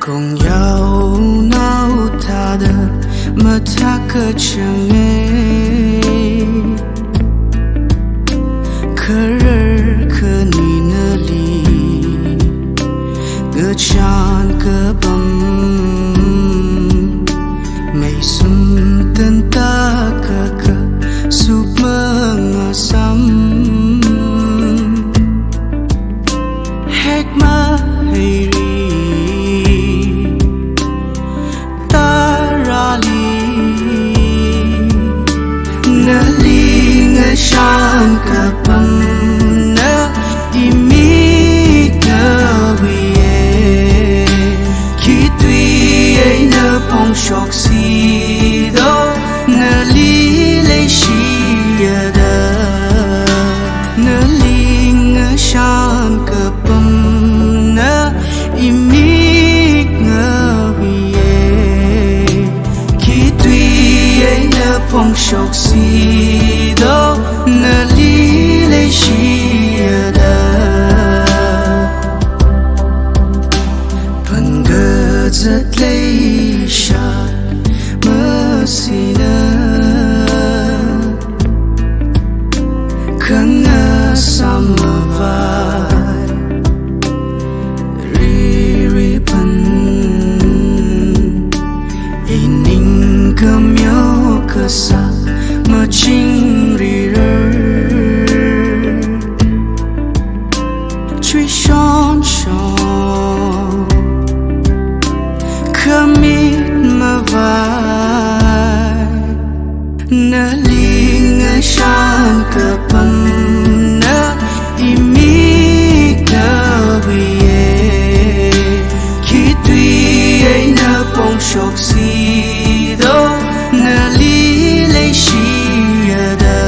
cùng nhau nào ta đờ mà ta cơ chẳng nghe khờ khờ ni nơ li cơ chan cơ bầm mây sum tân ta cơ cơ sup mơ ngờ sam hek ma hay shan kapam na imi na wiye khi tuy ai na pong shok si do na li le shi da na ling shan kapam na imi na wiye khi tuy ai na pong shok si do na li le shi da pan ga zat le sha ma si na khang a sam va ri pan ining kam yo ka sa ma ching ri truy shon shon commit ma vai na ling shan ka pan na imi ka wiye khi tuy ai na pong shok si do na li le shi da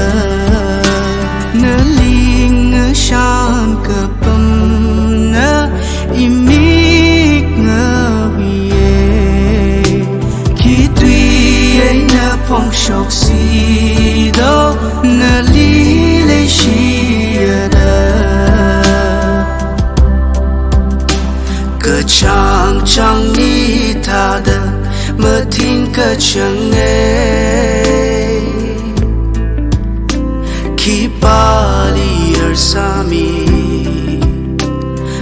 na ling shan ka imi ngờ wiye khi tuy ai na phong shok si do na li le shi da cơ chang chang ni tha da mơ tin cơ chẳng nghe khi pali ar sami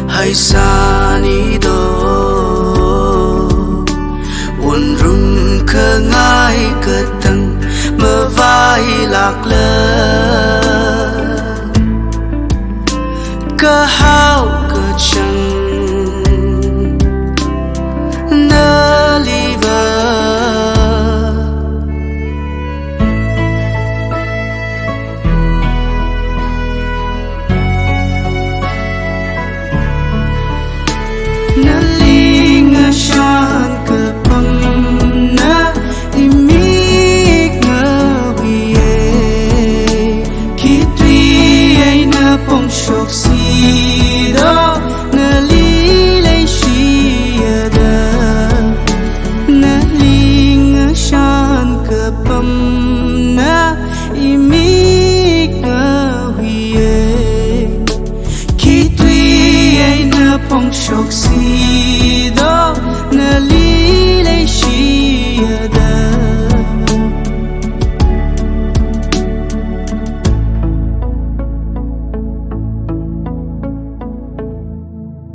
hay sani do uốn rung khơ ngai cơ tầng mơ vai lạc lơ cơ hao cơ chẳng nơ li vơ na ling shan cơ bầm na imi ngờ wiye khi tuy ai na pong shok si do na li le shi da na ling shan cơ bầm na imi ngờ wiye khi tuy ai na pong shok si do na